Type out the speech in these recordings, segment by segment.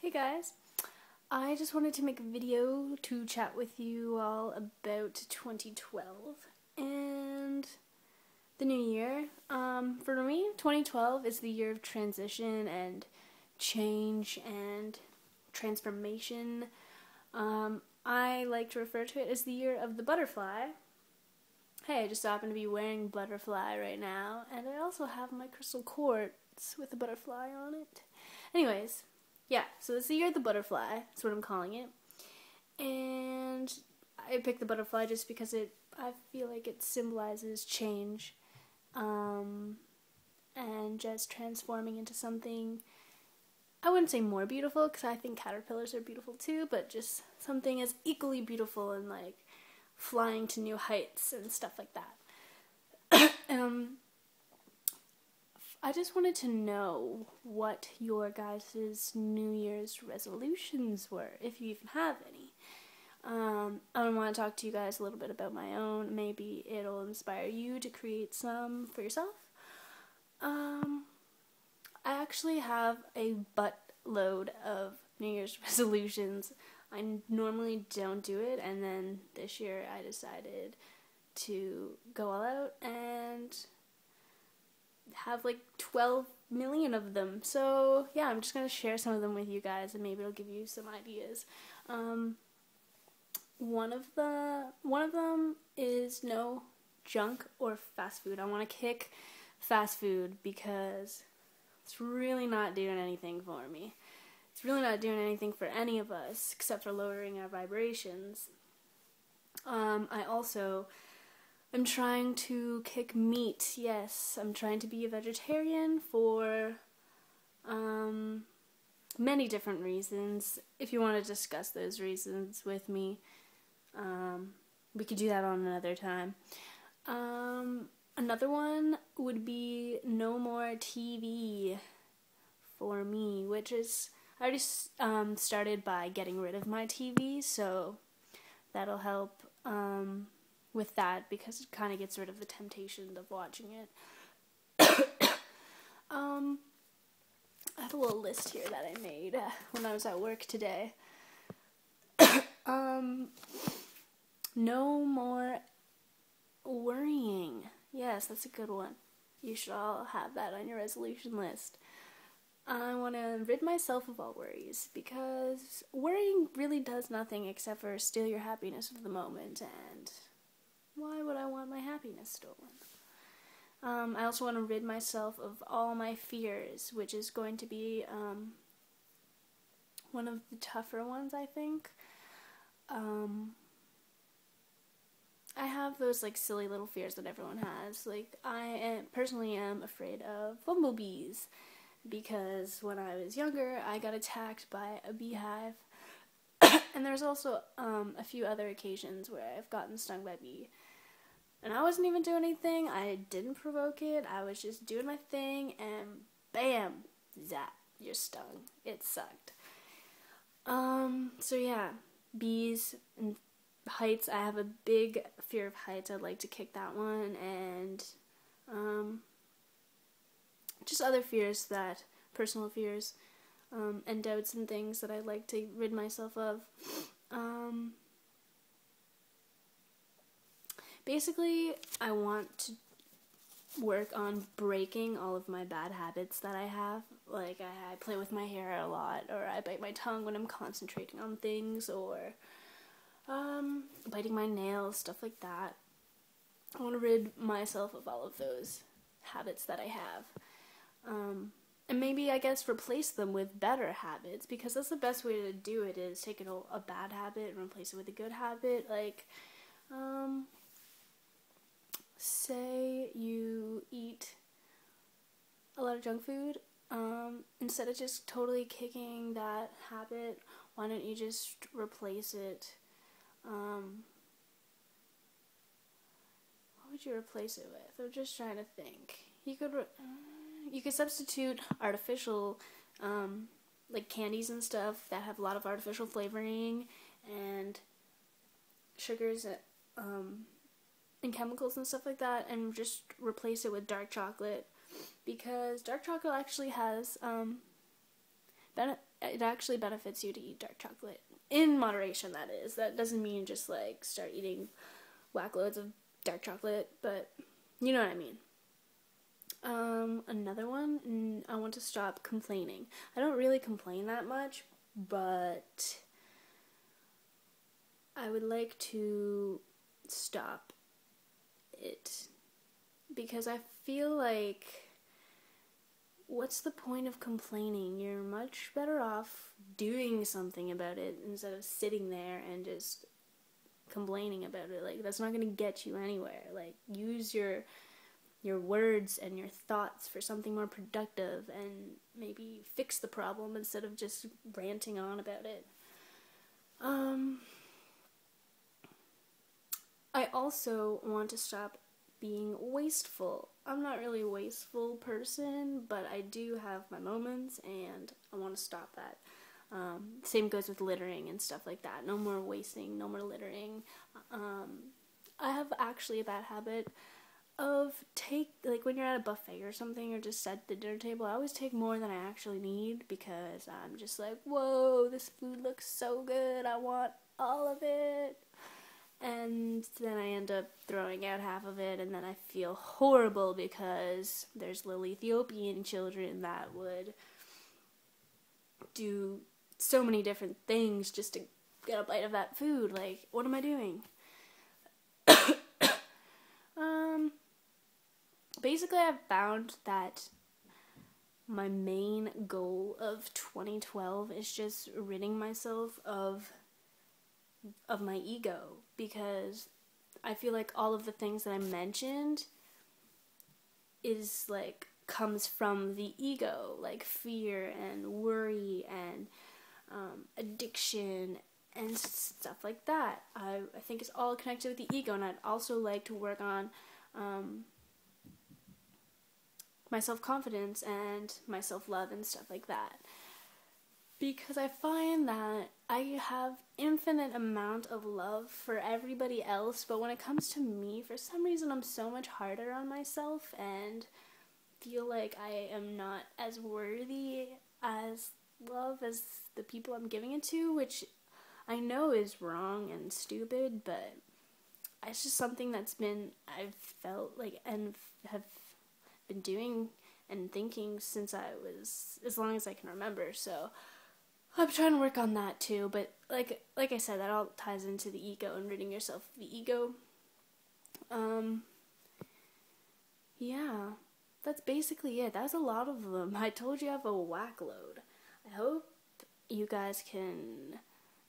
Hey guys, I just wanted to make a video to chat with you all about 2012 and the new year. For me, 2012 is the year of transition and change and transformation. I like to refer to it as the year of the butterfly. Hey, I just happen to be wearing butterfly right now, and I also have my crystal quartz with a butterfly on it. Anyways, yeah, so it's the year of the butterfly, that's what I'm calling it. And I picked the butterfly just because I feel like it symbolizes change, and just transforming into something, I wouldn't say more beautiful, because I think caterpillars are beautiful too, but just something as equally beautiful and like flying to new heights and stuff like that. I just wanted to know what your guys' New Year's resolutions were, if you even have any. I want to talk to you guys a little bit about my own. Maybe it'll inspire you to create some for yourself. I actually have a buttload of New Year's resolutions. I normally don't do it, and then this year I decided to go all out and have like 12 million of them. So yeah, I'm just gonna share some of them with you guys, and maybe it'll give you some ideas. One of them is no junk or fast food. I want to kick fast food because it's really not doing anything for me. It's really not doing anything for any of us except for lowering our vibrations. I'm trying to kick meat. Yes, I'm trying to be a vegetarian for many different reasons. If you want to discuss those reasons with me, we could do that on another time. Another one would be no more TV for me, which is, I already started by getting rid of my TV, so that'll help with that, because it kind of gets rid of the temptation of watching it. I have a little list here that I made when I was at work today. No more worrying. Yes, that's a good one. You should all have that on your resolution list. I want to rid myself of all worries, because worrying really does nothing except for steal your happiness of the moment, and why would I want my happiness stolen? I also want to rid myself of all my fears, which is going to be one of the tougher ones, I think. I have those like silly little fears that everyone has. Like, personally am afraid of bumblebees, because when I was younger, I got attacked by a beehive. And there's also a few other occasions where I've gotten stung by a bee. And I wasn't even doing anything. I didn't provoke it. I was just doing my thing, and bam, zap, you're stung. It sucked. So yeah, bees and heights. I have a big fear of heights. I'd like to kick that one, and just other fears, personal fears, and doubts and things that I'd like to rid myself of. Basically, I want to work on breaking all of my bad habits that I have. Like, I play with my hair a lot, or I bite my tongue when I'm concentrating on things, or biting my nails, stuff like that. I want to rid myself of all of those habits that I have. And maybe, I guess, replace them with better habits, because that's the best way to do it, is take a bad habit and replace it with a good habit. Like, say you eat a lot of junk food, instead of just totally kicking that habit, why don't you just replace it? What would you replace it with? I'm just trying to think. You could substitute artificial, like candies and stuff that have a lot of artificial flavoring and sugars, and chemicals and stuff like that, and just replace it with dark chocolate, because dark chocolate actually has it actually benefits you to eat dark chocolate. In moderation, that is. That doesn't mean just, like, start eating whack loads of dark chocolate, but you know what I mean. Another one, I want to stop complaining. I don't really complain that much, but I would like to stop it, because I feel like, what's the point of complaining? You're much better off doing something about it instead of sitting there and just complaining about it. Like, that's not going to get you anywhere. Like, use your words and your thoughts for something more productive and maybe fix the problem instead of just ranting on about it. I also want to stop being wasteful. I'm not really a wasteful person, but I do have my moments, and I want to stop that. Same goes with littering and stuff like that. No more wasting, no more littering. I have actually a bad habit of like when you're at a buffet or something, or just at the dinner table, I always take more than I actually need, because I'm just like, whoa, this food looks so good, I want all of it. And then I end up throwing out half of it, and then I feel horrible because there's little Ethiopian children that would do so many different things just to get a bite of that food. Like, what am I doing? Basically, I've found that my main goal of 2012 is just ridding myself of my ego, because I feel like all of the things that I mentioned is like comes from the ego, like fear and worry and addiction and stuff like that. I think it's all connected with the ego, and I'd also like to work on my self-confidence and my self-love and stuff like that. Because I find that I have infinite amount of love for everybody else, but when it comes to me, for some reason I'm so much harder on myself and feel like I am not as worthy as love as the people I'm giving it to, which I know is wrong and stupid, but it's just something I've felt like and have been doing and thinking since I was, as long as I can remember. So I'm trying to work on that too, but like I said, that all ties into the ego and ridding yourself of the ego. Yeah, that's basically it. That was a lot of them. I told you I have a whack load. I hope you guys can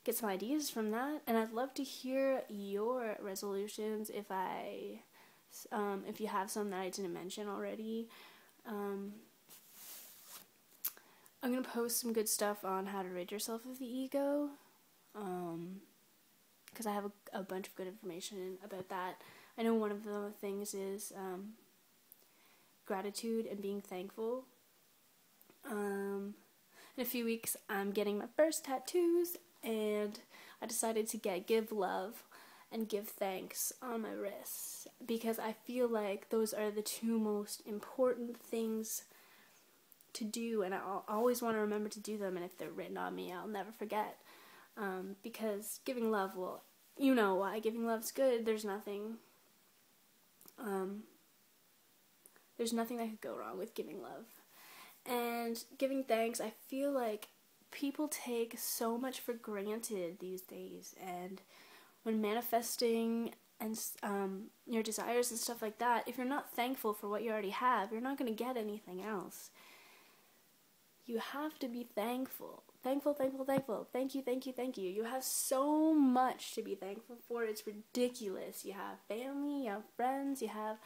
get some ideas from that, and I'd love to hear your resolutions if you have some that I didn't mention already. I'm going to post some good stuff on how to rid yourself of the ego, because I have a bunch of good information about that. I know one of the things is gratitude and being thankful. In a few weeks, I'm getting my first tattoos, and I decided to give love and give thanks on my wrists, because I feel like those are the two most important things to do, and I always want to remember to do them, and if they're written on me, I'll never forget, because giving love, well, you know why giving love's good. There's nothing that could go wrong with giving love. And giving thanks, I feel like people take so much for granted these days, and when manifesting and your desires and stuff like that, if you're not thankful for what you already have, you're not going to get anything else. You have to be thankful. Thankful, thankful, thankful. Thank you, thank you, thank you. You have so much to be thankful for. It's ridiculous. You have family, you have friends, you have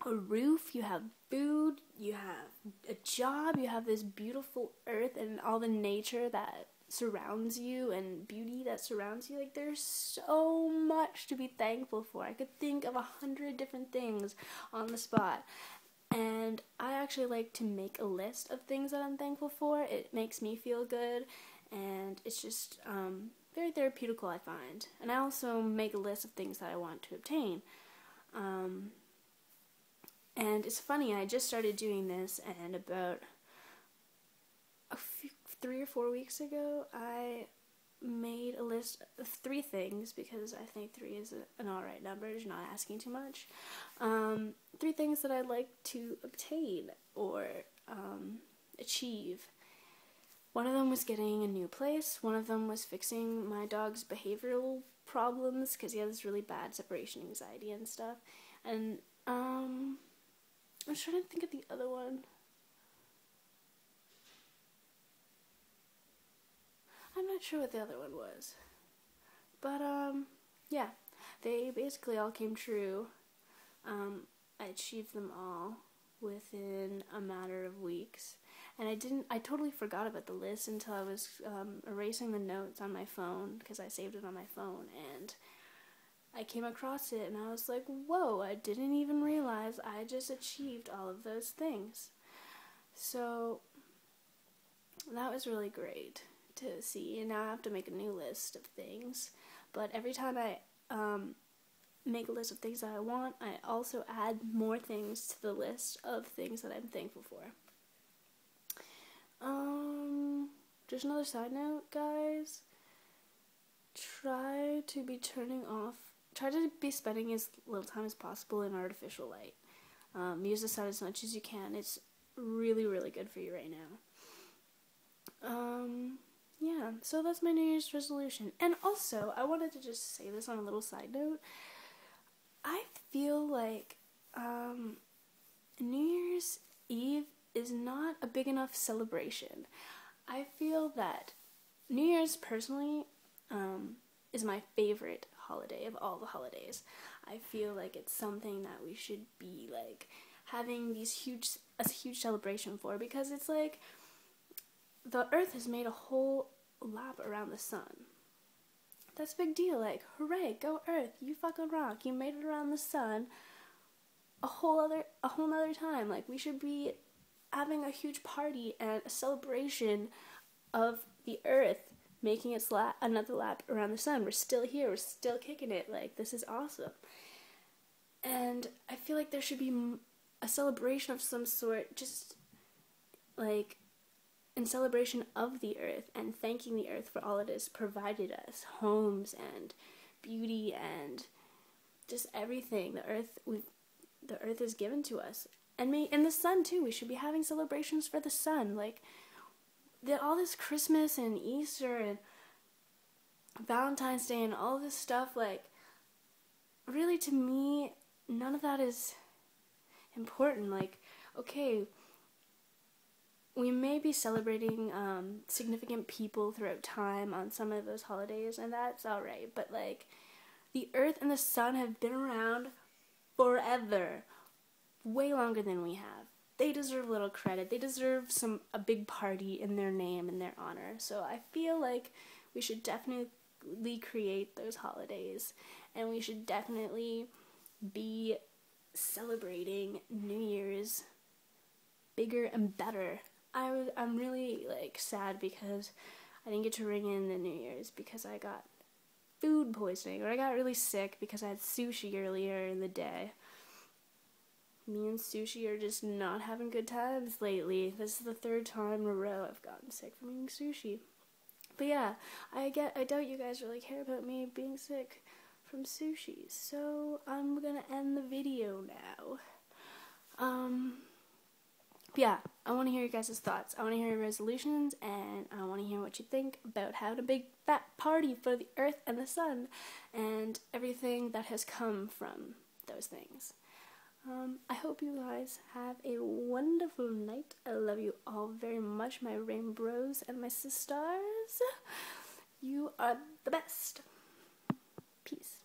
a roof, you have food, you have a job, you have this beautiful earth and all the nature that surrounds you and beauty that surrounds you. Like, there's so much to be thankful for. I could think of 100 different things on the spot. And I actually like to make a list of things that I'm thankful for. It makes me feel good, and it's just very therapeutical, I find. And I also make a list of things that I want to obtain. And it's funny, I just started doing this, and about 3 or 4 weeks ago, I made a list of 3 things, because I think 3 is an alright number, it's not asking too much. 3 things that I'd like to obtain or achieve. One of them was getting a new place. One of them was fixing my dog's behavioral problems, because he has this really bad separation anxiety and stuff. And I'm trying to think of the other one. I'm not sure what the other one was. But yeah, they basically all came true. I achieved them all within a matter of weeks. And I totally forgot about the list until I was erasing the notes on my phone, because I saved it on my phone, and I came across it and I was like, whoa, I didn't even realize I just achieved all of those things. So that was really great to see, and now I have to make a new list of things. But every time I make a list of things that I want, I also add more things to the list of things that I'm thankful for. Just another side note, guys. Try to be spending as little time as possible in artificial light. Use the sun as much as you can. It's really, really good for you right now. Yeah, so that's my New Year's resolution. And also, I wanted to just say this on a little side note. I feel like New Year's Eve is not a big enough celebration. I feel that New Year's, personally, is my favorite holiday of all the holidays. I feel like it's something that we should be, like, having a huge celebration for, because it's like the Earth has made a whole lap around the sun. That's a big deal. Like, hooray, go Earth, you fucking rock, you made it around the sun a whole nother time. Like, we should be having a huge party and a celebration of the Earth making its another lap around the sun. We're still here, we're still kicking it, like, this is awesome. And I feel like there should be a celebration of some sort, just like in celebration of the Earth and thanking the Earth for all it has provided us, homes and beauty and just everything the Earth has given to us. And the sun too. We should be having celebrations for the sun, like all this Christmas and Easter and Valentine's Day and all this stuff. Like, really, to me, none of that is important. Like, okay, we may be celebrating significant people throughout time on some of those holidays, and that's alright, but like, the Earth and the sun have been around forever, way longer than we have. They deserve a little credit. They deserve a big party in their name, in their honor. So I feel like we should definitely create those holidays, and we should definitely be celebrating New Year's bigger and better. I'm really, like, sad because I didn't get to ring in the New Year's because I got food poisoning, or I got really sick because I had sushi earlier in the day. Me and sushi are just not having good times lately. This is the 3rd time in a row I've gotten sick from eating sushi. But yeah, I doubt you guys really care about me being sick from sushi, so I'm gonna end the video now. Yeah, I want to hear you guys' thoughts. I want to hear your resolutions, and I want to hear what you think about having a big fat party for the Earth and the sun, and everything that has come from those things. I hope you guys have a wonderful night. I love you all very much, my rainbows and my sisters. You are the best. Peace.